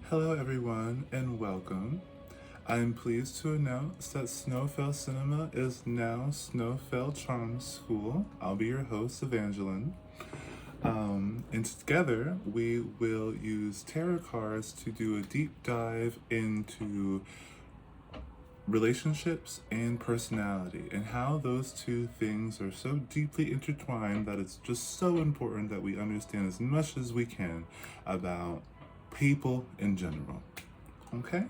Hello, everyone, and welcome. I'm pleased to announce that Snowfell Cinema is now Snowfell Charm School. I'll be your host, Evangeline. And together we will use tarot cards to do a deep dive into relationships and personality and how those two things are so deeply intertwined that it's just so important that we understand as much as we can about people in general. Okay?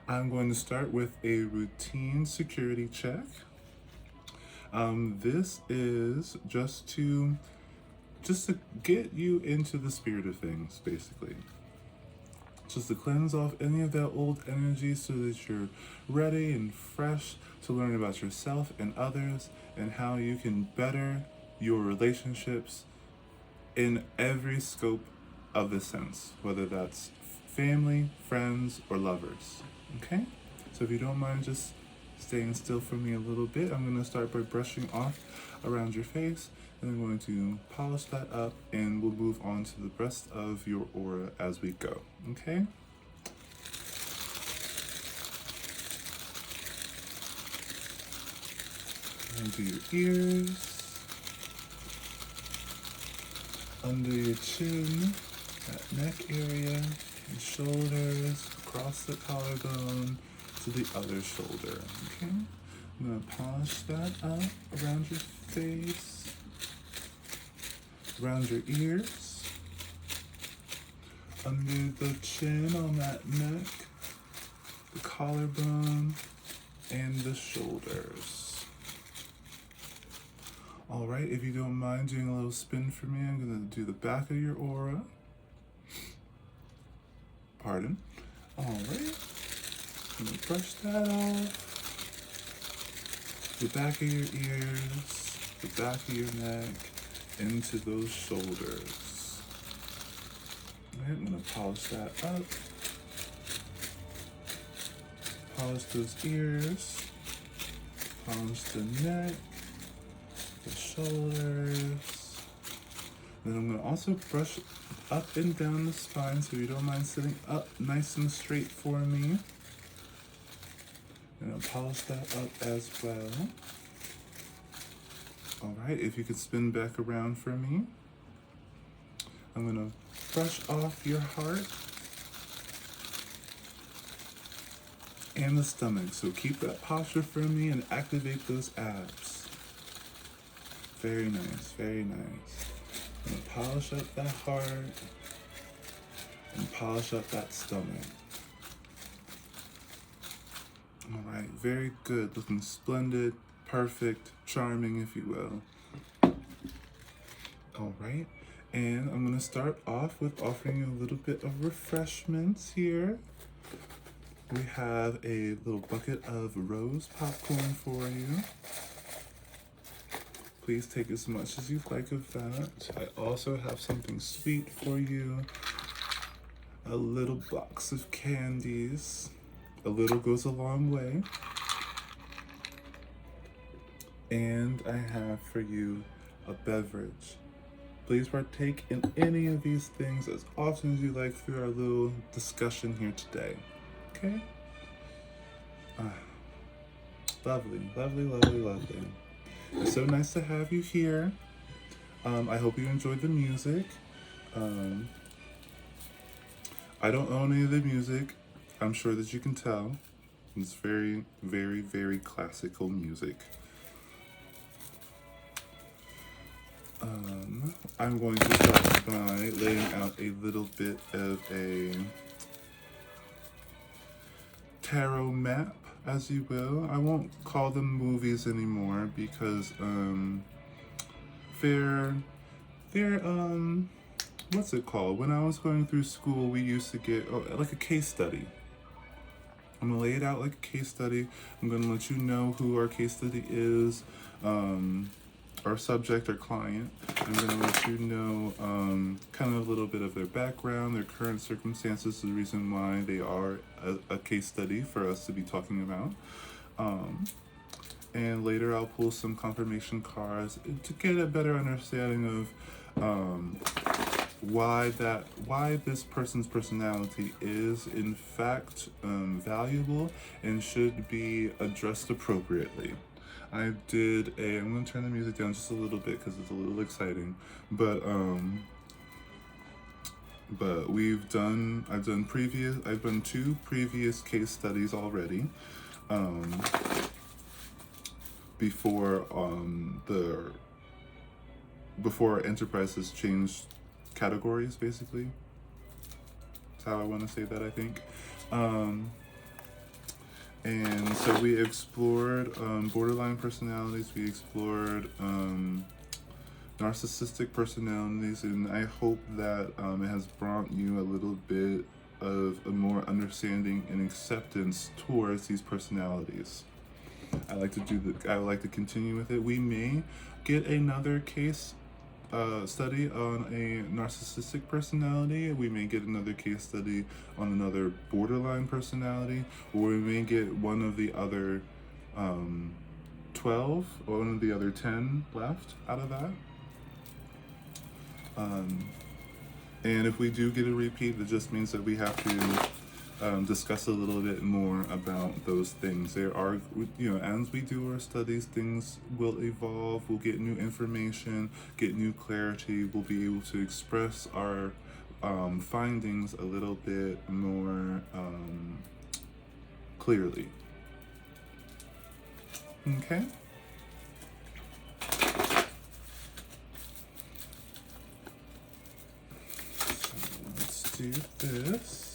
I'm going to start with a routine security check. This is just to get you into the spirit of things, basically. Just to cleanse off any of that old energy so that you're ready and fresh to learn about yourself and others and how you can better your relationships in every scope of the sense, whether that's family, friends, or lovers. Okay? So if you don't mind just staying still for me a little bit, I'm going to start by brushing off around your face, and I'm going to polish that up, and we'll move on to the rest of your aura as we go. Okay? Into your ears, under your chin, that neck area, and shoulders, across the collarbone to the other shoulder. Okay? I'm going to polish that up around your face, around your ears, under the chin on that neck, the collarbone, and the shoulders. Alright, if you don't mind doing a little spin for me, I'm going to do the back of your aura. Pardon. Alright. I'm going to brush that off. The back of your ears, the back of your neck, into those shoulders. Alright, I'm going to polish that up. Polish those ears. Polish the neck, the shoulders. Then I'm going to also brush up and down the spine, so if you don't mind sitting up nice and straight for me. And I'll polish that up as well. Alright, if you could spin back around for me. I'm going to brush off your heart and the stomach. So keep that posture for me and activate those abs. Very nice, very nice. I'm going to polish up that heart and polish up that stomach. Alright, very good. Looking splendid, perfect, charming, if you will. Alright, and I'm going to start off with offering you a little bit of refreshments here. We have a little bucket of rose popcorn for you. Please take as much as you'd like of that. I also have something sweet for you. A little box of candies. A little goes a long way. And I have for you a beverage. Please partake in any of these things as often as you like through our little discussion here today. Okay? Lovely, lovely, lovely, lovely. It's so nice to have you here. I hope you enjoyed the music. I don't own any of the music. I'm sure that you can tell. It's very, very, very classical music. I'm going to start by laying out a little bit of a tarot map, as you will. I won't call them movies anymore because they're what's it called? When I was going through school, we used to get like a case study. I'm gonna lay it out like a case study. I'm gonna let you know who our case study is, our subject or client. I'm gonna let you know kind of a little bit of their background, their current circumstances, the reason why they are a case study for us to be talking about. And later I'll pull some confirmation cards to get a better understanding of why this person's personality is in fact valuable and should be addressed appropriately. I'm gonna turn the music down just a little bit because it's a little exciting, but I've done two previous case studies already, um, before before Enterprise has changed categories, basically. That's how I want to say that, I think. And so we explored borderline personalities, we explored narcissistic personalities, and I hope that it has brought you a little bit of a more understanding and acceptance towards these personalities. I like to continue with it. We may get another case study on a narcissistic personality. We may get another case study on another borderline personality, or we may get one of the other 12 or one of the other 10 left out of that. And if we do get a repeat, it just means that we have to discuss a little bit more about those things. There are, as we do our studies, things will evolve. We'll get new information, get new clarity. We'll be able to express our findings a little bit more clearly. Okay? So let's do this.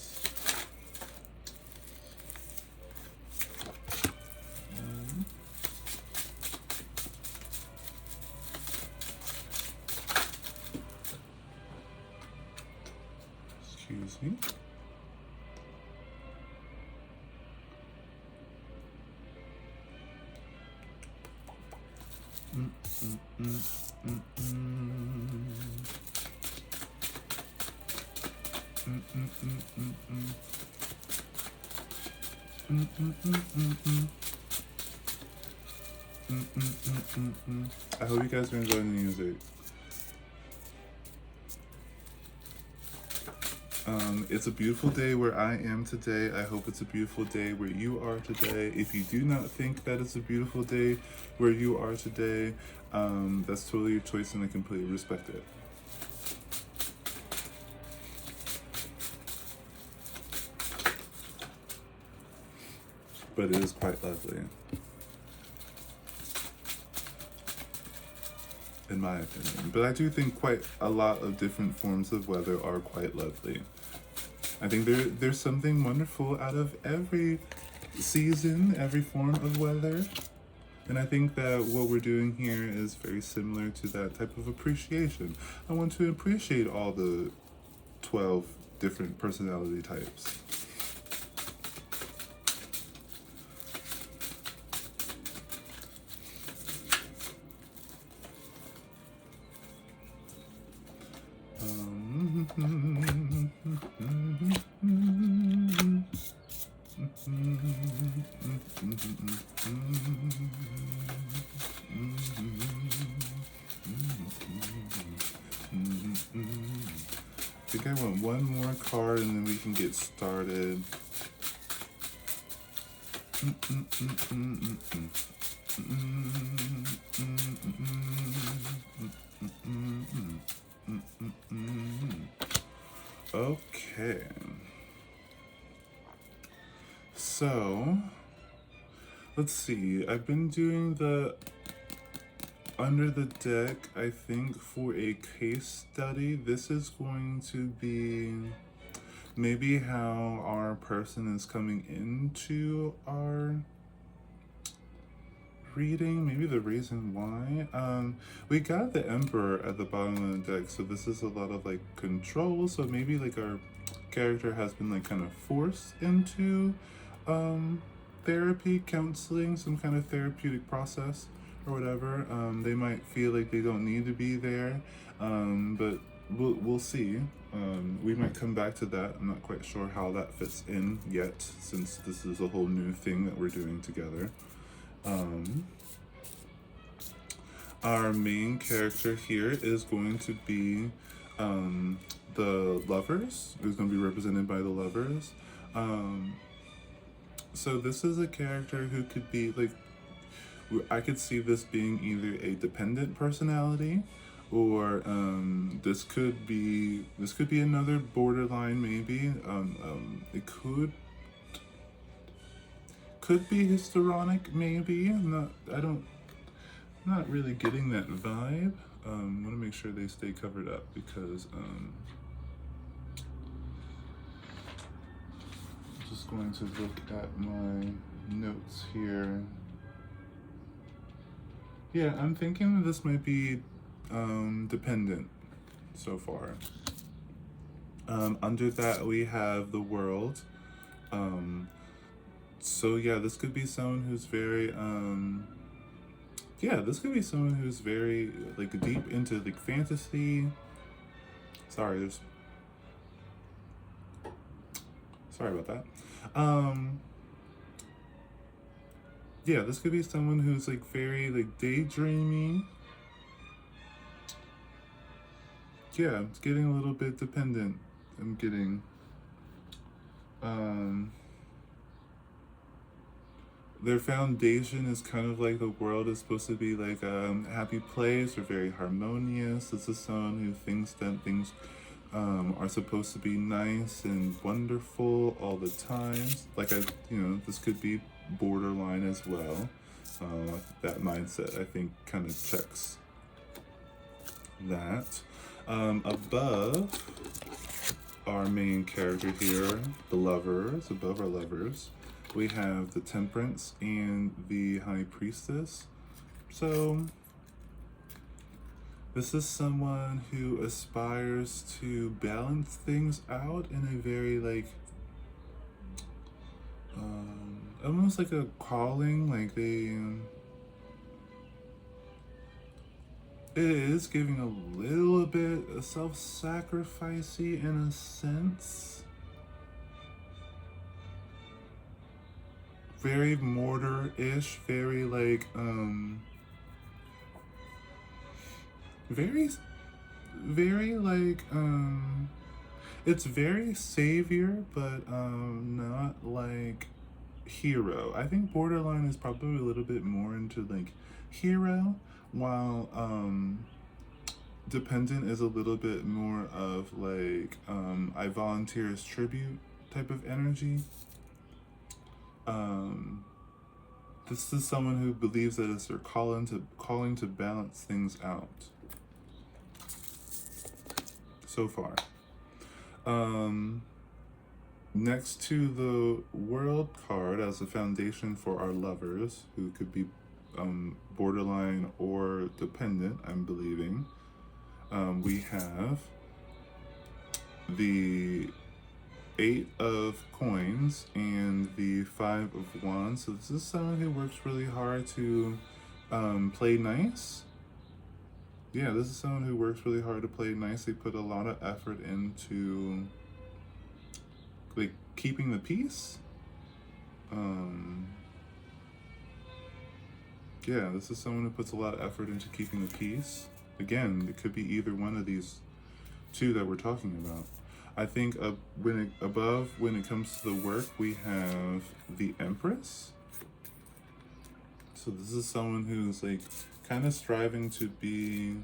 Excuse me. I hope you guys are enjoying the music. It's a beautiful day where I am today. I hope it's a beautiful day where you are today. If you do not think that it's a beautiful day where you are today, that's totally your choice and I completely respect it. But it is quite lovely, in my opinion. But I do think quite a lot of different forms of weather are quite lovely. I think there's something wonderful out of every season, every form of weather. And I think that what we're doing here is very similar to that type of appreciation. I want to appreciate all the 12 different personality types. I think I want one more card and then we can get started. Okay. So, let's see. I've been doing the under the deck, I think, for a case study. This is going to be maybe how our person is coming into our reading, maybe the reason why. We got the Emperor at the bottom of the deck, so this is a lot of like control, so maybe like our character has been like kind of forced into therapy, counseling, some kind of therapeutic process or whatever. They might feel like they don't need to be there, but we'll see. We might come back to that. I'm not quite sure how that fits in yet, since this is a whole new thing that we're doing together. Our main character here is going to be the Lovers, who's going to be represented by the Lovers. So this is a character who could be like, I could see this being either a dependent personality, or this could be another borderline maybe. It could be histrionic maybe. Not really getting that vibe. Want to make sure they stay covered up because I'm just going to look at my notes here. Yeah, I'm thinking that this might be dependent so far. Under that we have the World. So yeah, this could be someone who's very this could be someone who's very like deep into like fantasy. Sorry about that. Yeah, this could be someone who's like very like daydreamy. Yeah, it's getting a little bit dependent. I'm getting their foundation is kind of like the world is supposed to be like a happy place or very harmonious. This is someone who thinks that things are supposed to be nice and wonderful all the time. Like this could be borderline as well. That mindset, I think, kind of checks that. Above our main character here, the Lovers, above our Lovers, we have the Temperance and the High Priestess. So this is someone who aspires to balance things out in a very like almost like a calling, like it is giving a little bit of self-sacrificey in a sense. Very mortar-ish, very like very like it's very savior, but not like hero. I think borderline is probably a little bit more into like hero, while dependent is a little bit more of like I volunteer as tribute type of energy. This is someone who believes that it's their calling to balance things out. So far. Next to the World card as a foundation for our Lovers, who could be borderline or dependent, I'm believing. We have the 8 of Coins and the 5 of Wands. So this is someone who works really hard to play nice. Yeah, this is someone who works really hard to play nice. They put a lot of effort into like keeping the peace. Yeah, this is someone who puts a lot of effort into keeping the peace. Again, it could be either one of these two that we're talking about. I think when it comes to the work, we have the Empress. So this is someone who's like kind of striving to be,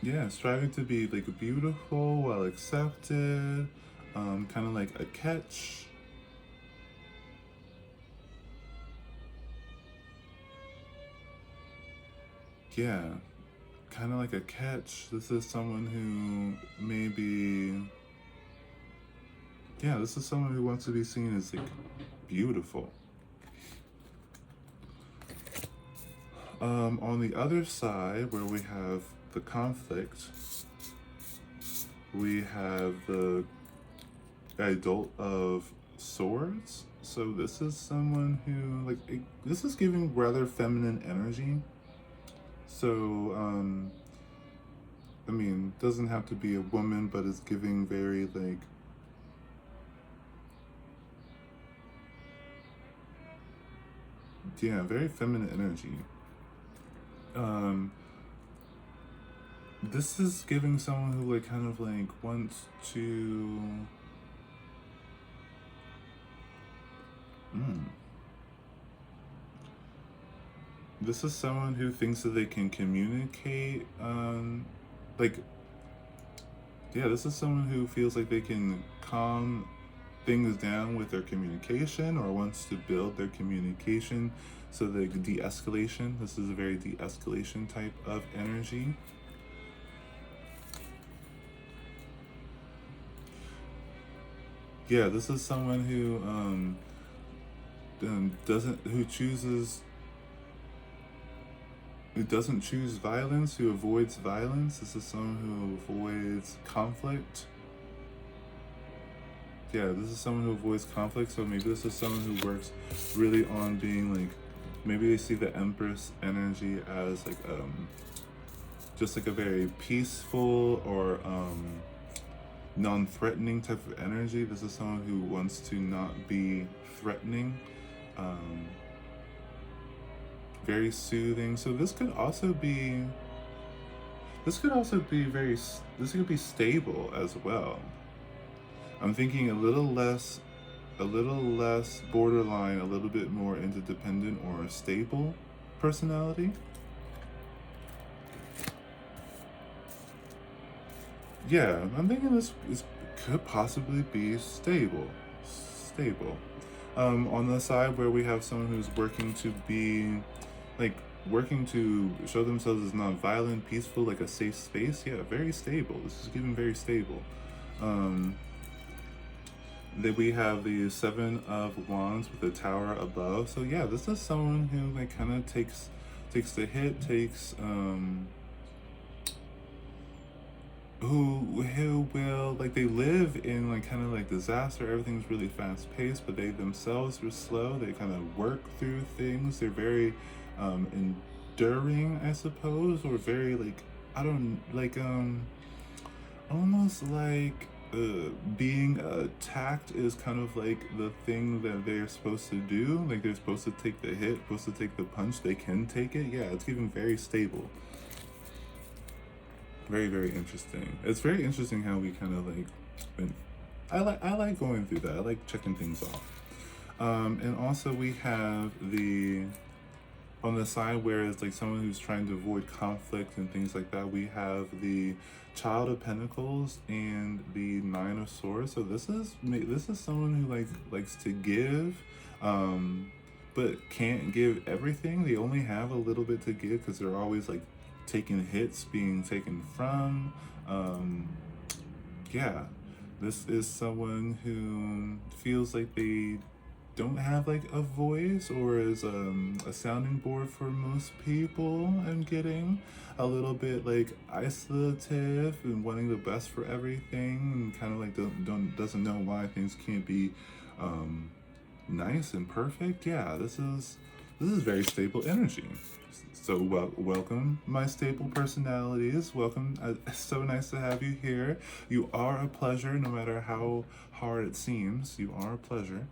like beautiful, well accepted, kind of like a catch. Yeah, kind of like a catch. This is someone who maybe, this is someone who wants to be seen as like beautiful. On the other side, where we have the Conflict, we have the Adult of Swords. So this is someone who this is giving rather feminine energy. So I mean, doesn't have to be a woman, but it's giving very like very feminine energy. This is giving someone who like kind of like wants to this is someone who thinks that they can communicate like yeah, this is someone who feels like they can calm things down with their communication or wants to build their communication. So the de-escalation, this is a very de-escalation type of energy. Yeah, this is someone who doesn't choose violence, who avoids violence. This is someone who avoids conflict. Yeah, this is someone who avoids conflict. So maybe this is someone who works really on being like, maybe they see the Empress energy as like just like a very peaceful or non-threatening type of energy. This is someone who wants to not be threatening, very soothing. So this could also be very, this could be stable as well. I'm thinking a little less borderline, a little bit more interdependent or stable personality. Yeah, I'm thinking this could possibly be stable. On the side where we have someone who's working to be, like, working to show themselves as non-violent, peaceful, like a safe space. Yeah, very stable. This is giving very stable. Then we have the Seven of Wands with the Tower above. So yeah, this is someone who like kind of takes the hit, who will, like, they live in like kind of like disaster. Everything's really fast paced, but they themselves are slow. They kind of work through things. They're very enduring, I suppose, or very like, I don't like almost like being attacked is kind of like the thing that they're supposed to do. Like they're supposed to take the hit, supposed to take the punch. They can take it. Yeah, it's giving very stable. Very, very interesting. It's very interesting how we kind of like I like going through that. I like checking things off. And also we have the, on the side where it's like someone who's trying to avoid conflict and things like that, we have the Child of Pentacles and the Nine of Swords. So this is someone who likes to give, but can't give everything. They only have a little bit to give because they're always like taking hits, being taken from. Yeah, this is someone who feels like they don't have like a voice or is a sounding board for most people. I'm getting a little bit like isolative and wanting the best for everything, and kind of like doesn't know why things can't be nice and perfect. Yeah, this is very stable energy. So welcome, my stable personalities. Welcome. It's so nice to have you here. You are a pleasure, no matter how hard it seems. You are a pleasure.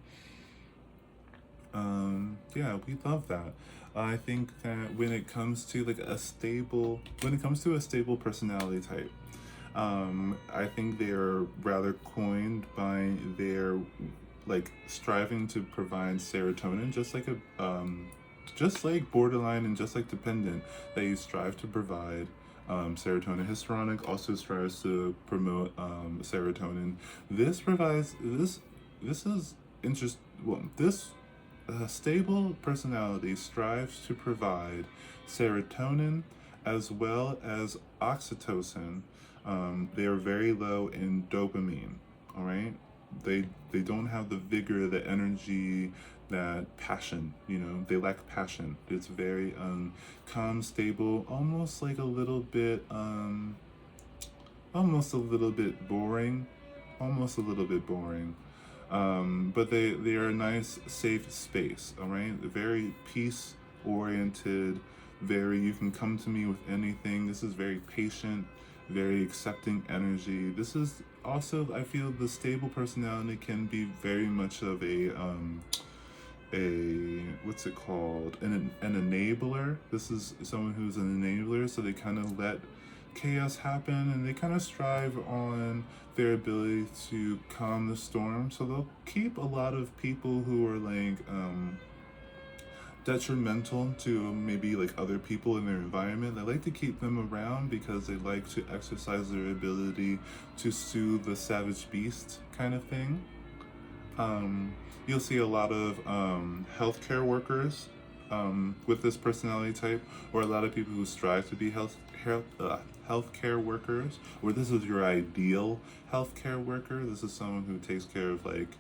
Yeah, we love that. I think that when it comes to a stable personality type, I think they're rather coined by their striving to provide serotonin, just like borderline and just like dependent. They strive to provide serotonin. Histrionic also strives to promote serotonin. This provides this. This is interest. Well, this stable personality strives to provide serotonin as well as oxytocin. They are very low in dopamine. All right, they don't have the vigor, the energy, that passion. They lack passion. It's very calm, stable, almost like a little bit boring, but they are a nice, safe space. All right, very peace oriented. You can come to me with anything. This is very patient, very accepting energy. This is also, I feel, the stable personality can be very much of a what's it called, an enabler. This is someone who's an enabler, so they kind of let chaos happen, and they kind of strive on their ability to calm the storm. So they'll keep a lot of people who are like detrimental to maybe like other people in their environment. They like to keep them around because they like to exercise their ability to soothe the savage beast kind of thing. You'll see a lot of healthcare workers with this personality type, or a lot of people who strive to be healthcare workers, or this is your ideal healthcare worker. This is someone who takes care of like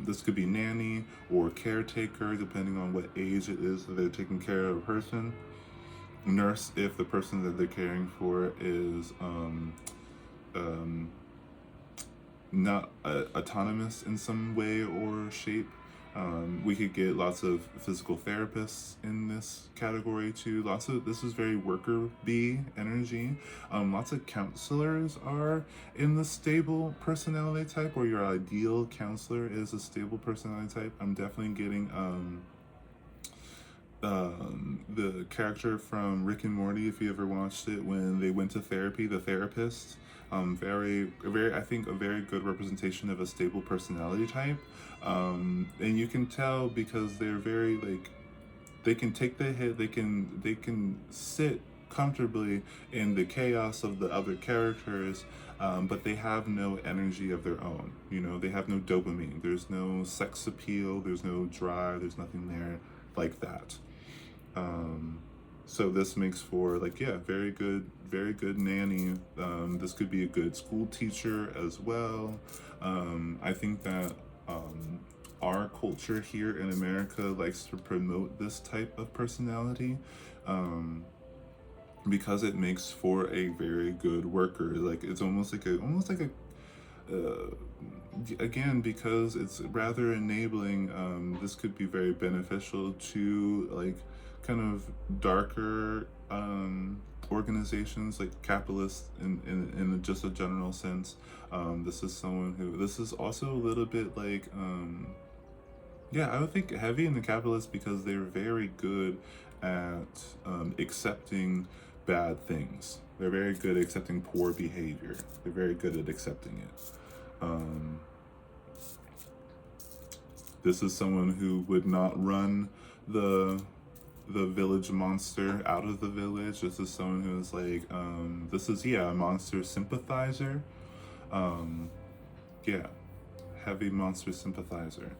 this could be nanny or caretaker, depending on what age it is that they're taking care of a person. Nurse, if the person that they're caring for is not autonomous in some way or shape. We could get lots of physical therapists in this category too. This is very worker bee energy. Lots of counselors are in the stable personality type, or your ideal counselor is a stable personality type. I'm definitely getting the character from Rick and Morty, if you ever watched it, when they went to therapy, the therapist. I think a very good representation of a stable personality type. And you can tell because they're very like, they can take the hit, they can sit comfortably in the chaos of the other characters, but they have no energy of their own. You know, they have no dopamine. There's no sex appeal. There's no drive. There's nothing there like that. So this makes for like, yeah, very good nanny. This could be a good school teacher as well. I think that our culture here in America likes to promote this type of personality because it makes for a very good worker. Like it's almost like a again, because it's rather enabling. This could be very beneficial to like kind of darker organizations like capitalists in just a general sense. This is also a little bit like I would think heavy in the capitalists because they're very good at accepting bad things. They're very good at accepting poor behavior. They're very good at accepting it. This is someone who would not run the village monster out of the village. This is someone who is like, a monster sympathizer. Heavy monster sympathizer.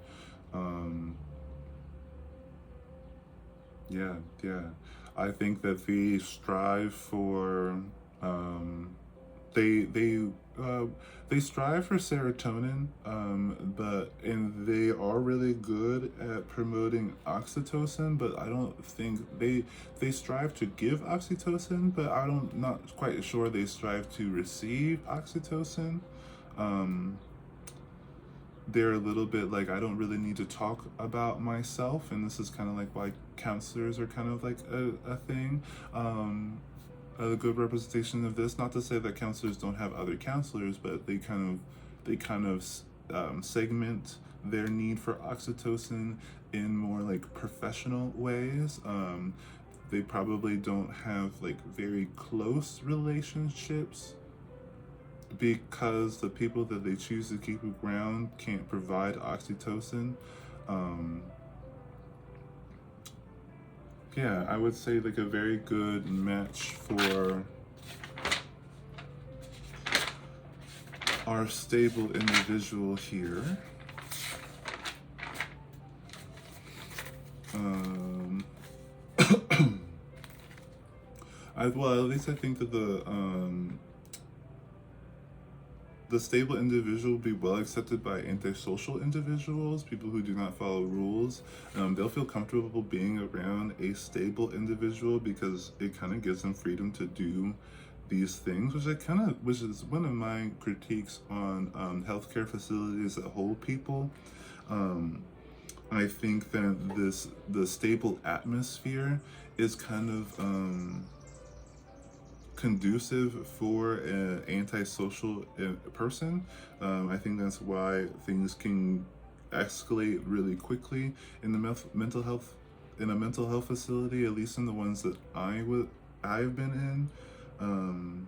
I think that they strive for, they strive for serotonin, and they are really good at promoting oxytocin, but I don't think they strive to give oxytocin, but not quite sure they strive to receive oxytocin. They're a little bit like, I don't really need to talk about myself, and this is kind of like why counselors are kind of like a thing. A good representation of this, not to say that counselors don't have other counselors, but they kind of segment their need for oxytocin in more like professional ways. They probably don't have like very close relationships because the people that they choose to keep around can't provide oxytocin. I would say like a very good match for our stable individual here. At least I think that the stable individual will be well accepted by antisocial individuals, people who do not follow rules. They'll feel comfortable being around a stable individual because it kind of gives them freedom to do these things, which is one of my critiques on healthcare facilities that hold people. I think that the stable atmosphere is kind of conducive for an antisocial person. I think that's why things can escalate really quickly in the mental health facility, at least in the ones that I've been in.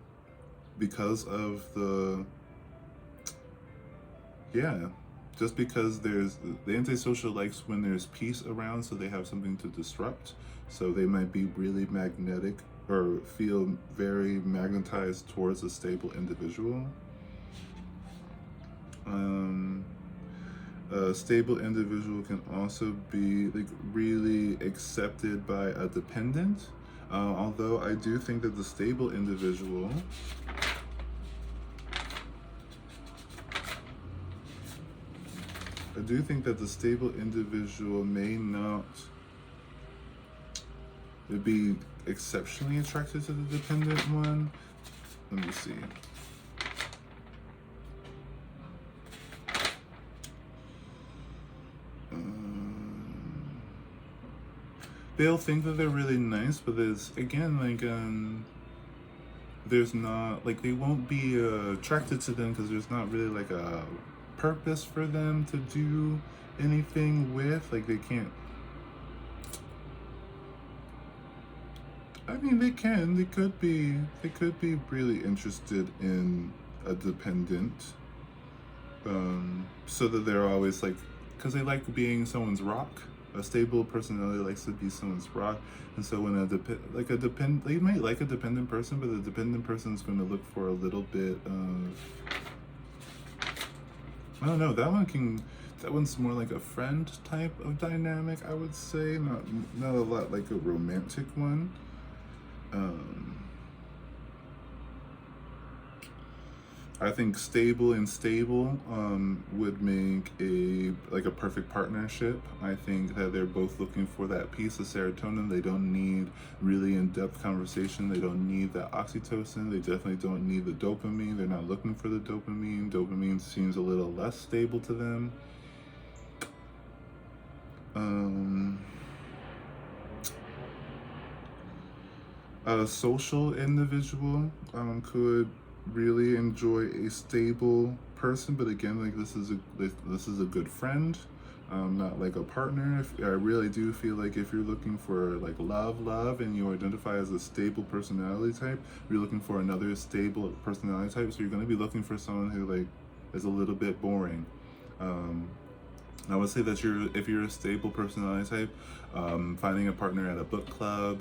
because of yeah, just because there's the antisocial likes when there's peace around, so they have something to disrupt. So they might be really magnetic or feel very magnetized towards a stable individual. A stable individual can also be like really accepted by a dependent. Although I do think that the stable individual may not be exceptionally attracted to the dependent one. Let me see. They'll think that they're really nice, but there's again like there's not like they won't be attracted to them because there's not really like a purpose for them to do anything with. Like they can't. I mean, they could be really interested in a dependent, so that they're always like, because they like being someone's rock. A stable personality likes to be someone's rock, and so when they might like a dependent person, but the dependent person is going to look for a little bit of, I don't know. That one's more like a friend type of dynamic, I would say. Not a lot like a romantic one. I think stable would make a perfect partnership. I think that they're both looking for that piece of serotonin. They don't need really in-depth conversation. They don't need that oxytocin. They definitely don't need the dopamine. They're not looking for the dopamine. Dopamine seems a little less stable to them. A social individual could really enjoy a stable person, but again, like this is a good friend, not like a partner. I really do feel like if you're looking for like love, and you identify as a stable personality type, you're looking for another stable personality type. So you're going to be looking for someone who like is a little bit boring. I would say that if you're a stable personality type, finding a partner at a book club,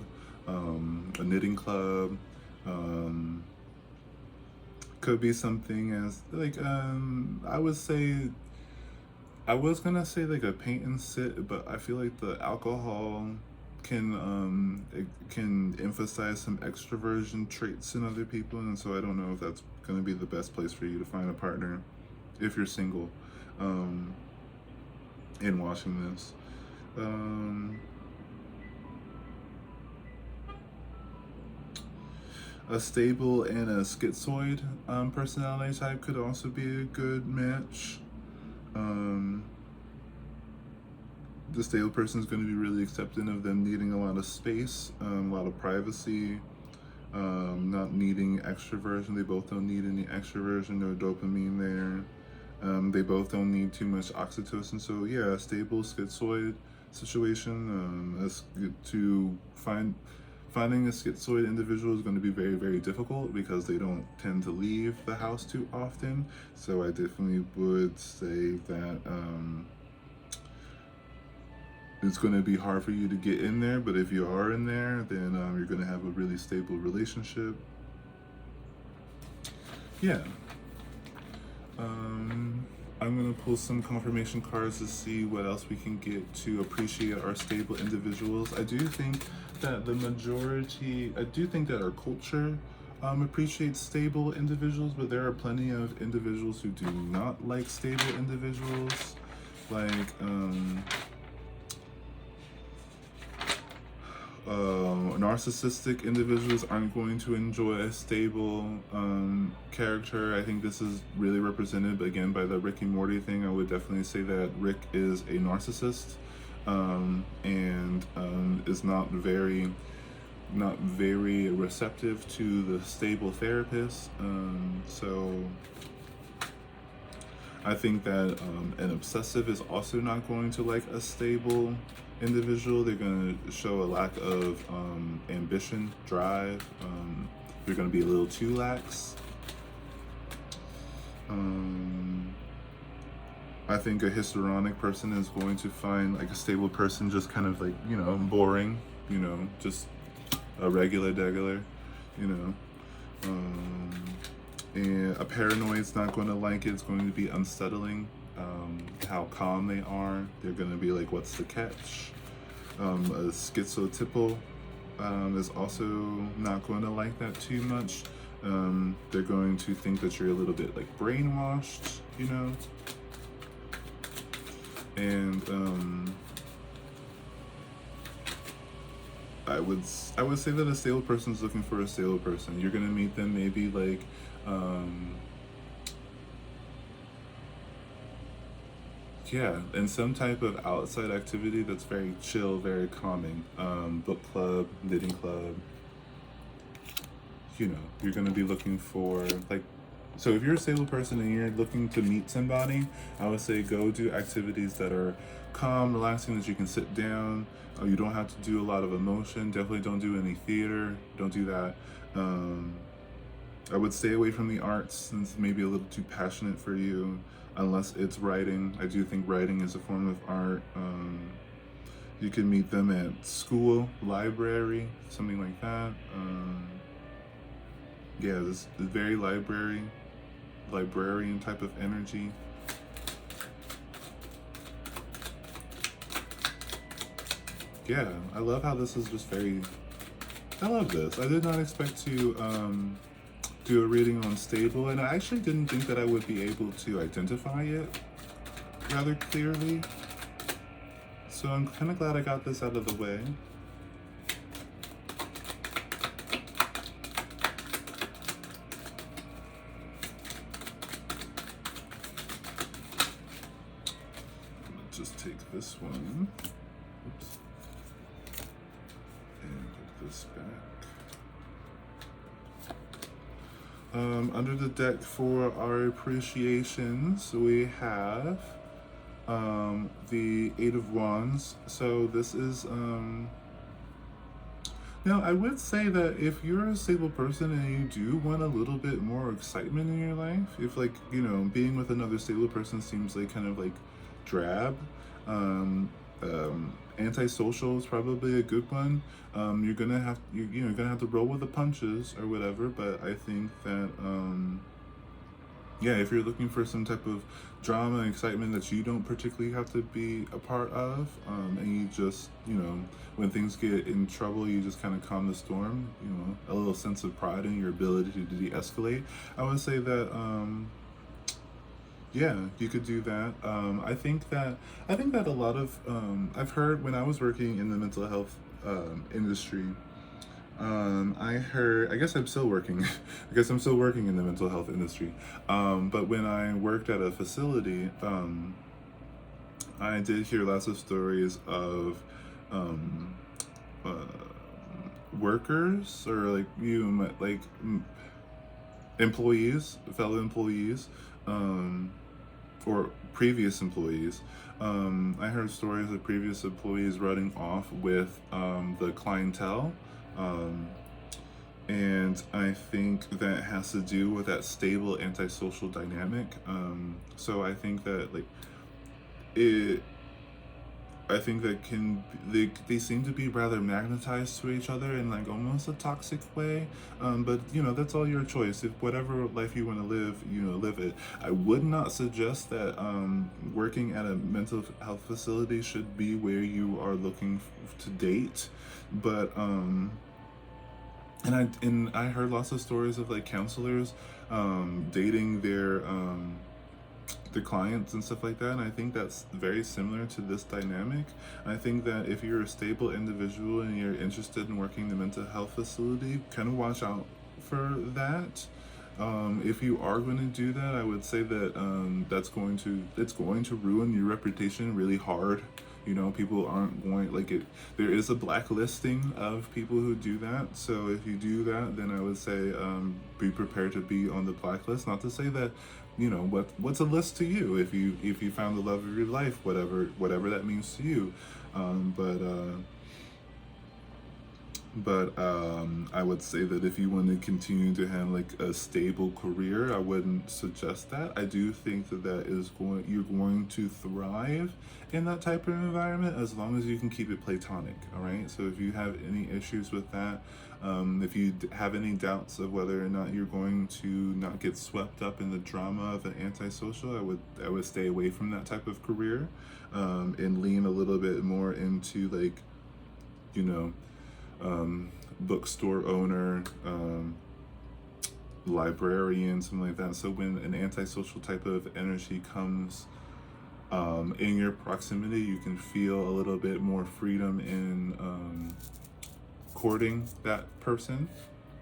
a knitting club, could be something as like I was gonna say like a paint and sit, but I feel like the alcohol it can emphasize some extroversion traits in other people, and so I don't know if that's gonna be the best place for you to find a partner if you're single in watching this. A stable and a schizoid personality type could also be a good match. The stable person is going to be really accepting of them needing a lot of space, a lot of privacy, not needing extroversion. They both don't need any extroversion, no dopamine there. They both don't need too much oxytocin. So yeah, a stable schizoid situation finding a schizoid individual is going to be very, very difficult because they don't tend to leave the house too often. So I definitely would say that it's going to be hard for you to get in there. But if you are in there, then you're going to have a really stable relationship. Yeah. I'm going to pull some confirmation cards to see what else we can get to appreciate our stable individuals. I do think that our culture appreciates stable individuals, but there are plenty of individuals who do not like stable individuals. Like, narcissistic individuals aren't going to enjoy a stable character. I think this is really represented again by the Rick and Morty thing. I would definitely say that Rick is a narcissist and is not very receptive to the stable therapist. So I think that an obsessive is also not going to like a stable individual. They're going to show a lack of ambition, drive. They're going to be a little too lax. I think a histrionic person is going to find like a stable person just kind of like, boring, just a regular degular, you know. And a paranoid's not going to like it. It's going to be unsettling. How calm they are. They're going to be like, what's the catch? A schizotypal is also not going to like that too much. They're going to think that you're a little bit like brainwashed, and I would say that a stable person is looking for a stable person. You're gonna meet them maybe like in some type of outside activity that's very chill, very calming. Book club, knitting club. You're gonna be looking for like. So if you're a stable person and you're looking to meet somebody, I would say go do activities that are calm, relaxing, that you can sit down. You don't have to do a lot of emotion. Definitely don't do any theater. Don't do that. I would stay away from the arts since maybe a little too passionate for you, unless it's writing. I do think writing is a form of art. You can meet them at school, library, something like that. This very librarian type of energy. Yeah, I love how this is just very. I love this. I did not expect to do a reading on stable, and I actually didn't think that I would be able to identify it rather clearly. So I'm kind of glad I got this out of the way. I'm gonna just take this one. Oops. And put this back. Under the deck for our appreciations, we have the Eight of Wands. So this is now I would say that if you're a stable person and you do want a little bit more excitement in your life, if like being with another stable person seems like kind of like drab, antisocial is probably a good one. You're gonna have you're gonna have to roll with the punches or whatever, but I think that if you're looking for some type of drama and excitement that you don't particularly have to be a part of, and you just when things get in trouble, you just kind of calm the storm, a little sense of pride in your ability to de-escalate, I would say that you could do that. I think that a lot of I've heard when I was working in the mental health industry. I guess I'm still working. I guess I'm still working in the mental health industry. But when I worked at a facility, I did hear lots of stories of workers or employees, fellow employees, or previous employees. I heard stories of previous employees running off with the clientele. And I think that has to do with that stable antisocial dynamic. So I think that I think that they seem to be rather magnetized to each other in like almost a toxic way. But that's all your choice. If whatever life you want to live, live it. I would not suggest that working at a mental health facility should be where you are looking to date. But and I heard lots of stories of like counselors dating their clients and stuff like that, and I think that's very similar to this dynamic. I think that if you're a stable individual and you're interested in working in the mental health facility, kind of watch out for that. If you are going to do that, I would say that it's going to ruin your reputation really hard. People aren't going there is a blacklisting of people who do that. So if you do that, then I would say be prepared to be on the blacklist. Not to say that what's a list to you if you found the love of your life, whatever that means to you. But But I would say that if you want to continue to have like a stable career, I wouldn't suggest that. I do think that you're going to thrive in that type of environment as long as you can keep it platonic. All right. So if you have any issues with that, if you have any doubts of whether or not you're going to not get swept up in the drama of an antisocial, I would stay away from that type of career, and lean a little bit more into like, you know, bookstore owner, librarian, something like that. So when an antisocial type of energy comes in your proximity, you can feel a little bit more freedom in courting that person.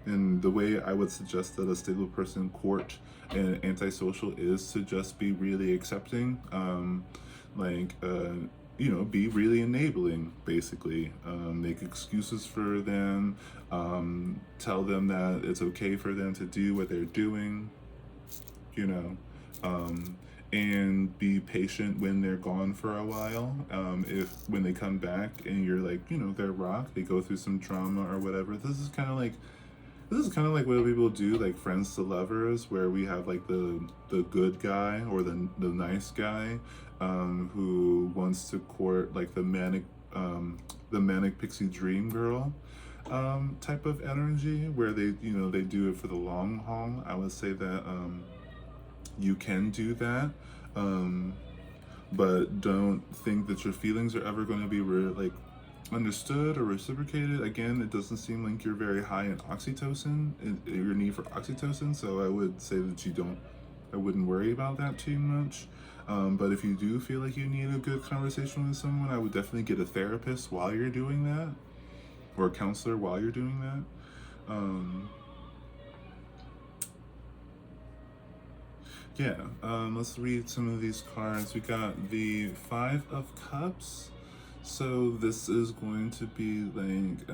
And the way I would suggest that a stable person court an antisocial is to just be really accepting, like, be really enabling, basically. Make excuses for them, tell them that it's okay for them to do what they're doing, you know, and be patient when they're gone for a while. If when they come back and you're like, they're rock, they go through some drama or whatever. This is kind of like what people do, like friends to lovers, where we have like the good guy or the nice guy, who wants to court like the manic pixie dream girl, type of energy, where they do it for the long haul. I would say that you can do that, but don't think that your feelings are ever going to be like understood or reciprocated. Again, it doesn't seem like you're very high in oxytocin, your need for oxytocin, so I would say that I wouldn't worry about that too much. But if you do feel like you need a good conversation with someone, I would definitely get a therapist while you're doing that, or a counselor while you're doing that. Yeah, let's read some of these cards. We got the Five of Cups. So this is going to be like,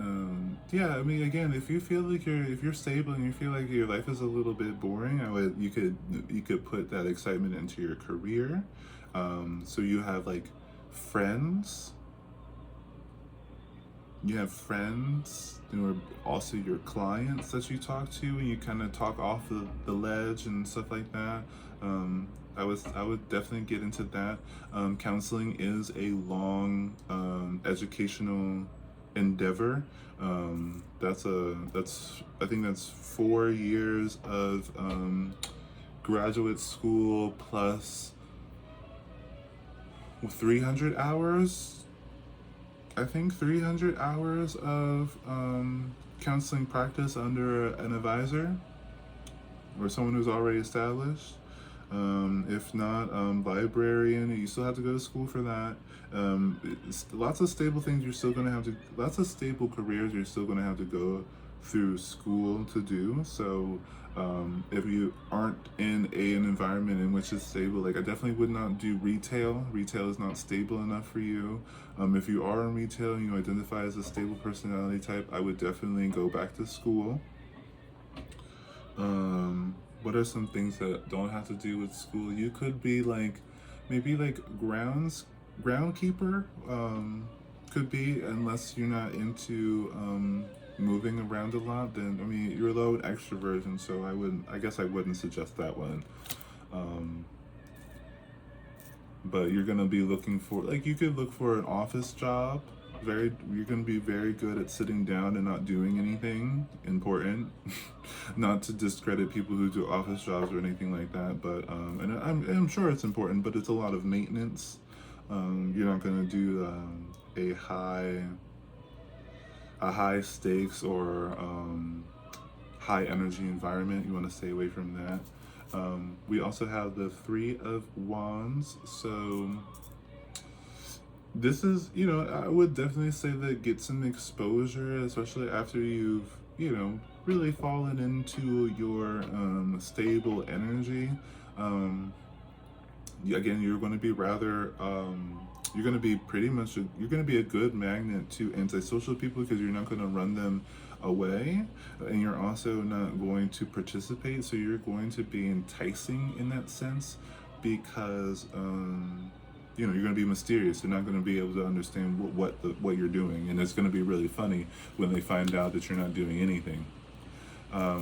yeah. I mean, again, if you feel like if you're stable and you feel like your life is a little bit boring, you could put that excitement into your career. So you have like friends. You have friends who are also your clients that you talk to, and you kind of talk off the ledge and stuff like that. I would definitely get into that. Counseling is a long educational endeavor. I think that's 4 years of graduate school plus 300 hours. I think 300 hours of counseling practice under an advisor or someone who's already established. If not, librarian, you still have to go to school for that. Lots of stable things lots of stable careers you're still going to have to go through school to do. So if you aren't in an environment in which it's stable, like I definitely would not do retail. Retail is not stable enough for you. If you are in retail and you identify as a stable personality type, I would definitely go back to school. What are some things that don't have to do with school? You could be like, maybe like groundkeeper, could be, unless you're not into moving around a lot. Then I mean, you're low in extroversion, so I guess I wouldn't suggest that one. But you're gonna be looking for, like, you could look for an office job. You're gonna be very good at sitting down and not doing anything important. Not to discredit people who do office jobs or anything like that, but and I'm sure it's important, but it's a lot of maintenance. You're not gonna do a high stakes or high energy environment. You want to stay away from that. We also have the Three of Wands. So this is, I would definitely say that get some exposure, especially after you've, really fallen into your stable energy. Again, you're going to be you're going to be you're going to be a good magnet to antisocial people, because you're not going to run them away, and you're also not going to participate, so you're going to be enticing in that sense, because you're going to be mysterious. They're not going to be able to understand what you're doing, and it's going to be really funny when they find out that you're not doing anything.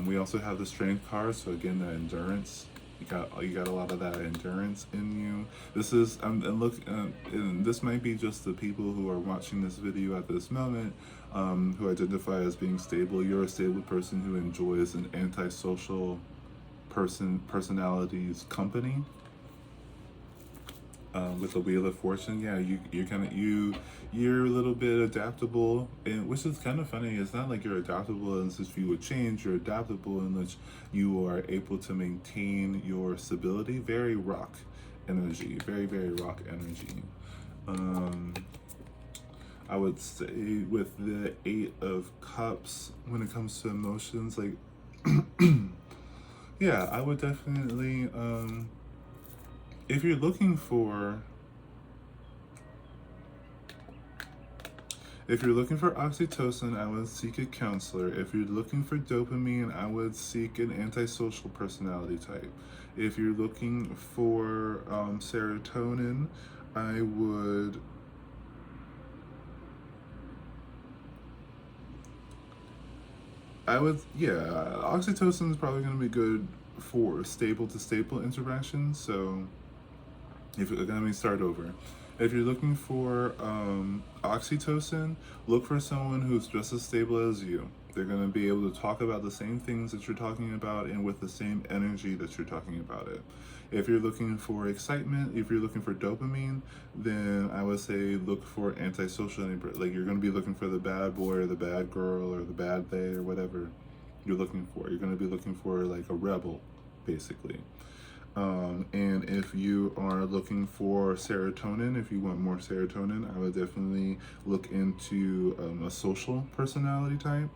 We also have the strength card, so again, the endurance. You got a lot of that endurance in you. This is and look, and this might be just the people who are watching this video at this moment, who identify as being stable. You're a stable person who enjoys an antisocial personality's company. With the Wheel of Fortune, yeah, you're a little bit adaptable, and which is kind of funny. It's not like you're adaptable in such you would change. You're adaptable in which you are able to maintain your stability. Very rock energy, very rock energy. I would say with the Eight of Cups, when it comes to emotions, like, yeah, I would definitely. If you're looking for oxytocin, I would seek a counselor. If you're looking for dopamine, I would seek an antisocial personality type. If you're looking for serotonin, I would oxytocin is probably going to be good for stable to stable interactions. So let me start over. If you're looking for oxytocin, look for someone who's just as stable as you. They're going to be able to talk about the same things that you're talking about and with the same energy that you're talking about it. If you're looking for excitement, if you're looking for dopamine, then I would say look for antisocial. Like, you're going to be looking for the bad boy or the bad girl or the bad they or whatever you're looking for. You're going to be looking for like a rebel, basically. And if you are looking for serotonin, if you want more serotonin, I would definitely look into a social personality type.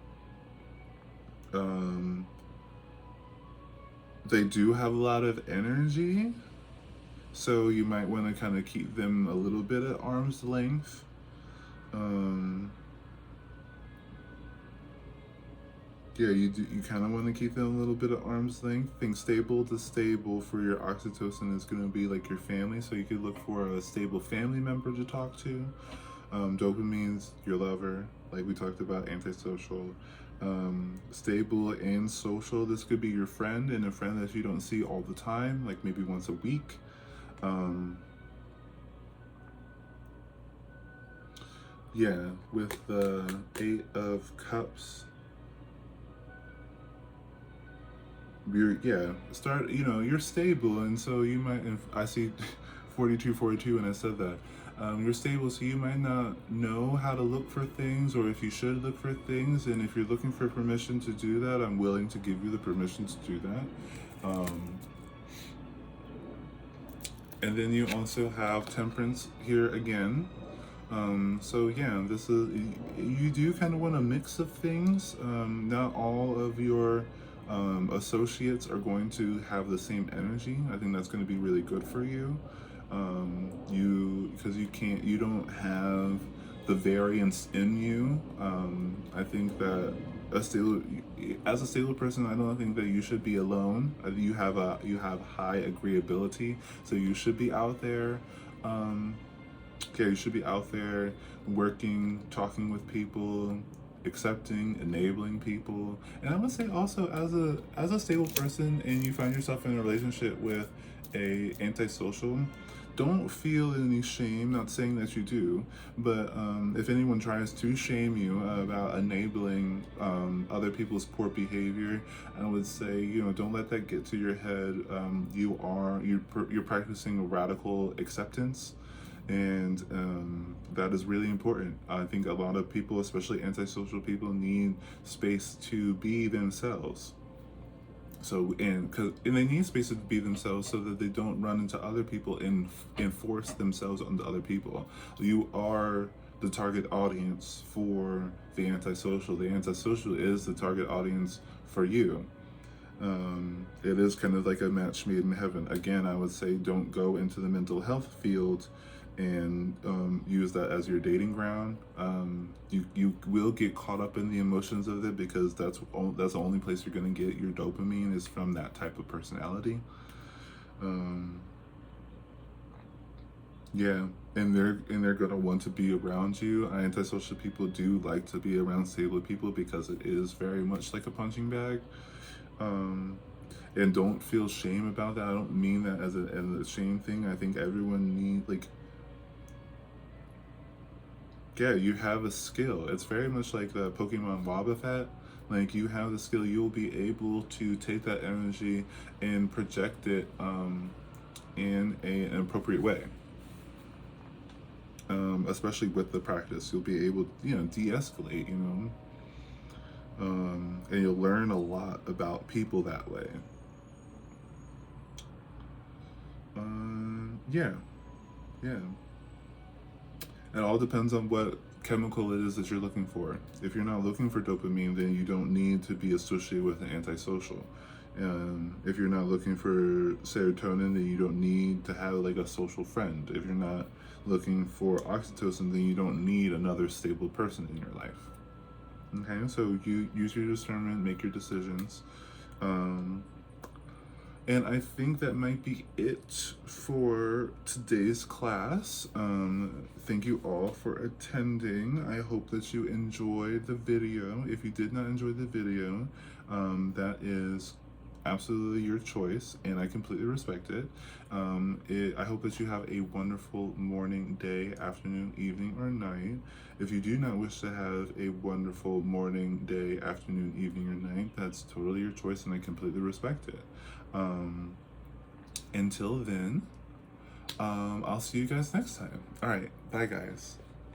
They do have a lot of energy, so you might want to kind of keep them a little bit at arm's length. Yeah, you kind of want to keep them a little bit at arm's length. Think stable to stable for your oxytocin is going to be like your family, so you could look for a stable family member to talk to. Dopamine's your lover, like we talked about, antisocial. Stable and social, this could be your friend, and a friend that you don't see all the time, like maybe once a week. Yeah, with the Eight of Cups, you're stable, and so you might, I see 4242 when I said that. You're stable, so you might not know how to look for things, or if you should look for things. And if you're looking for permission to do that, I'm willing to give you the permission to do that. And then you also have Temperance here again. So yeah, this is, you do kind of want a mix of things. Not all of your associates are going to have the same energy. I think that's going to be really good for you. Because you don't have the variance in you. I think that as a stable person, I don't think that you should be alone. You have high agreeability, so you should be out there. You should be out there working, talking with people, accepting, enabling people. And I would say also, as a stable person, and you find yourself in a relationship with a antisocial, don't feel any shame. Not saying that you do, but if anyone tries to shame you about enabling other people's poor behavior, I would say, don't let that get to your head. You're practicing radical acceptance. And that is really important. I think a lot of people, especially antisocial people, need space to be themselves. So, and they need space to be themselves so that they don't run into other people and force themselves onto other people. You are the target audience for the antisocial. The antisocial is the target audience for you. It is kind of like a match made in heaven. Again, I would say don't go into the mental health field and use that as your dating ground. You will get caught up in the emotions of it, because that's the only place you're going to get your dopamine is from that type of personality. Yeah, and they're gonna want to be around you. Antisocial people do like to be around stable people because it is very much like a punching bag. Um, and don't feel shame about that. I don't mean that as a shame thing. I think everyone need like, yeah, you have a skill. It's very much like the Pokemon Wobbuffet. Like you have the skill, you'll be able to take that energy and project it in an appropriate way. Especially with the practice, you'll be able, de-escalate, and you'll learn a lot about people that way. Yeah, yeah. It all depends on what chemical it is that you're looking for. If you're not looking for dopamine, then you don't need to be associated with an antisocial. If you're not looking for serotonin, then you don't need to have like a social friend. If you're not looking for oxytocin, then you don't need another stable person in your life. Okay, so you use your discernment, make your decisions. Um, and I think that might be it for today's class. Thank you all for attending. I hope that you enjoyed the video. If you did not enjoy the video, that is absolutely your choice, and I completely respect it. I hope that you have a wonderful morning, day, afternoon, evening, or night. If you do not wish to have a wonderful morning, day, afternoon, evening, or night, that's totally your choice, and I completely respect it. Um, until then, I'll see you guys next time. All right, bye, guys.